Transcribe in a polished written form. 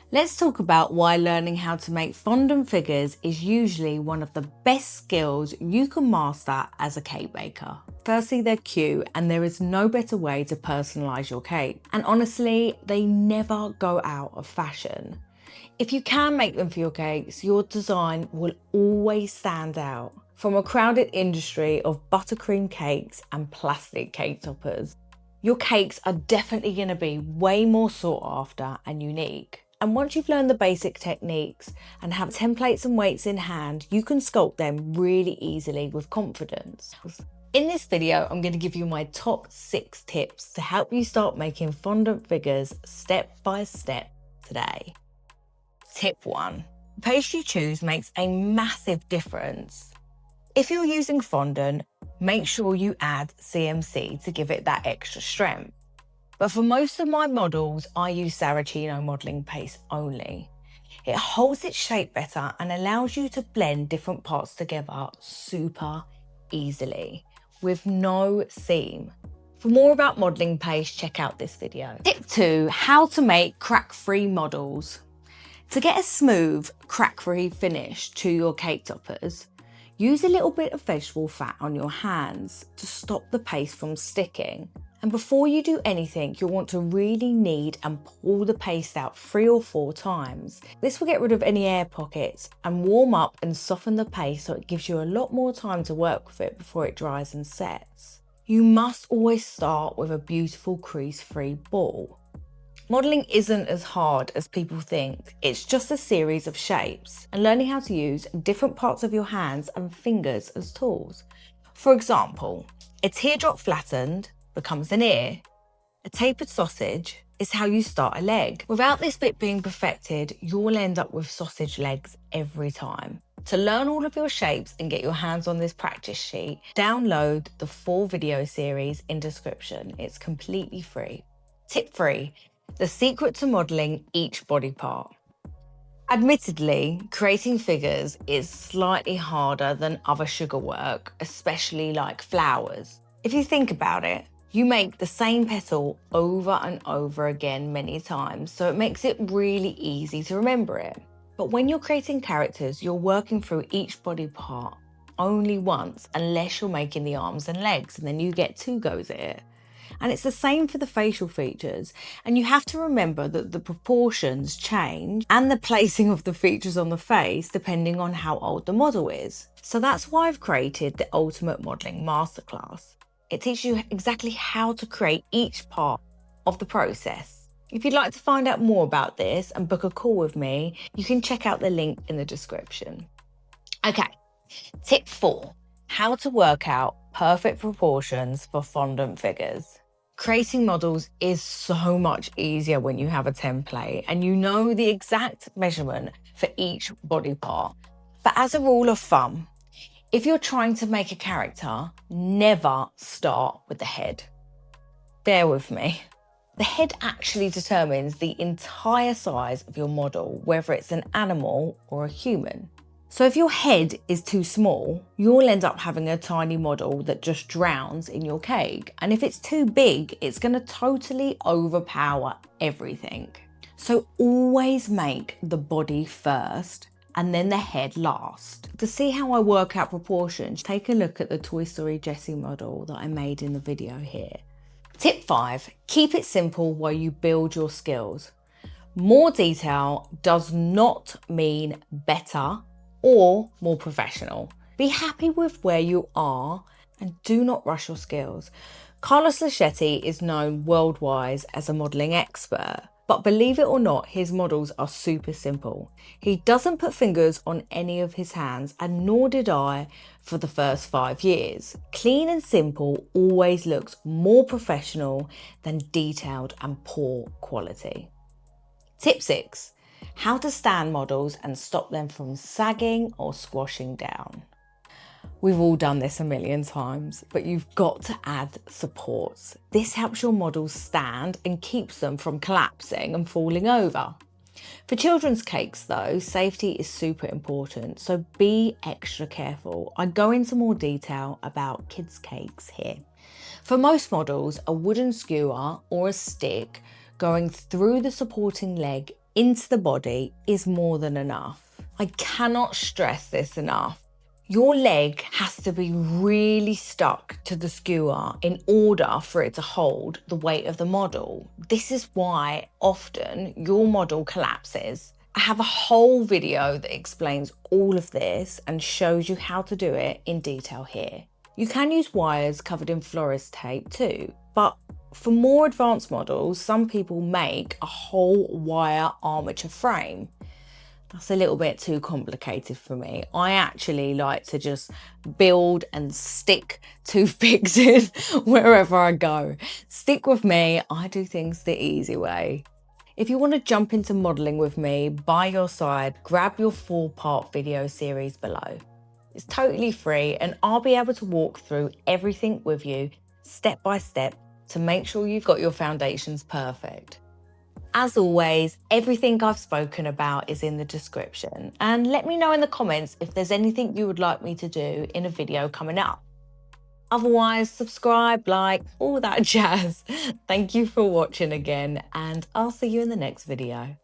Let's talk about why learning how to make fondant figures is usually one of the best skills you can master as a cake baker. Firstly, they're cute and there is no better way to personalise your cake. And honestly, they never go out of fashion. If you can make them for your cakes, your design will always stand out. From a crowded industry of buttercream cakes and plastic cake toppers, your cakes are definitely going to be way more sought after and unique. And once you've learned the basic techniques and have templates and weights in hand, you can sculpt them really easily with confidence. In this video, I'm going to give you my top 6 tips to help you start making fondant figures step by step today. Tip 1. The paste you choose makes a massive difference. If you're using fondant, make sure you add CMC to give it that extra strength. But for most of my models, I use Saracino modelling paste only. It holds its shape better and allows you to blend different parts together super easily with no seam. For more about modelling paste, check out this video. Tip 2, how to make crack-free models. To get a smooth, crack-free finish to your cake toppers, use a little bit of vegetable fat on your hands to stop the paste from sticking. And before you do anything, you'll want to really knead and pull the paste out 3 or 4 times. This will get rid of any air pockets and warm up and soften the paste so it gives you a lot more time to work with it before it dries and sets. You must always start with a beautiful crease-free ball. Modelling isn't as hard as people think. It's just a series of shapes and learning how to use different parts of your hands and fingers as tools. For example, a teardrop flattened becomes an ear. A tapered sausage is how you start a leg. Without this bit being perfected, you'll end up with sausage legs every time. To learn all of your shapes and get your hands on this practice sheet, download the full video series in description. It's completely free. Tip 3. The secret to modelling each body part. Admittedly, creating figures is slightly harder than other sugar work, especially like flowers. If you think about it, you make the same petal over and over again many times, so it makes it really easy to remember it. But when you're creating characters, you're working through each body part only once, unless you're making the arms and legs, and then you get 2 goes at it. And it's the same for the facial features. And you have to remember that the proportions change and the placing of the features on the face depending on how old the model is. So that's why I've created the Ultimate Modelling Masterclass. It teaches you exactly how to create each part of the process. If you'd like to find out more about this and book a call with me, you can check out the link in the description. Okay, tip 4, how to work out perfect proportions for fondant figures. Creating models is so much easier when you have a template and you know the exact measurement for each body part. But as a rule of thumb, if you're trying to make a character, never start with the head. Bear with me. The head actually determines the entire size of your model, whether it's an animal or a human. So if your head is too small, you'll end up having a tiny model that just drowns in your cake. And if it's too big, it's going to totally overpower everything. So always make the body first and then the head last. To see how I work out proportions, take a look at the Toy Story Jessie model that I made in the video here. Tip 5, keep it simple while you build your skills. More detail does not mean better or more professional. Be happy with where you are and do not rush your skills. Carlos Laschetti is known worldwide as a modelling expert, but believe it or not, his models are super simple. He doesn't put fingers on any of his hands, and nor did I for the first 5 years. Clean and simple always looks more professional than detailed and poor quality. Tip 6. How to stand models and stop them from sagging or squashing down. We've all done this a million times, but you've got to add supports. This helps your models stand and keeps them from collapsing and falling over. For children's cakes though, safety is super important, so be extra careful. I go into more detail about kids' cakes here. For most models, a wooden skewer or a stick going through the supporting leg into the body is more than enough. I cannot stress this enough. Your leg has to be really stuck to the skewer in order for it to hold the weight of the model. This is why often your model collapses. I have a whole video that explains all of this and shows you how to do it in detail here. You can use wires covered in florist tape too, but for more advanced models, some people make a whole wire armature frame. That's a little bit too complicated for me. I actually like to just build and stick toothpicks in wherever I go. Stick with me, I do things the easy way. If you want to jump into modelling with me by your side, grab your 4-part video series below. It's totally free and I'll be able to walk through everything with you step by step to make sure you've got your foundations perfect. As always, everything I've spoken about is in the description, and let me know in the comments if there's anything you would like me to do in a video coming up. Otherwise, subscribe, like, all that jazz. Thank you for watching again, and I'll see you in the next video.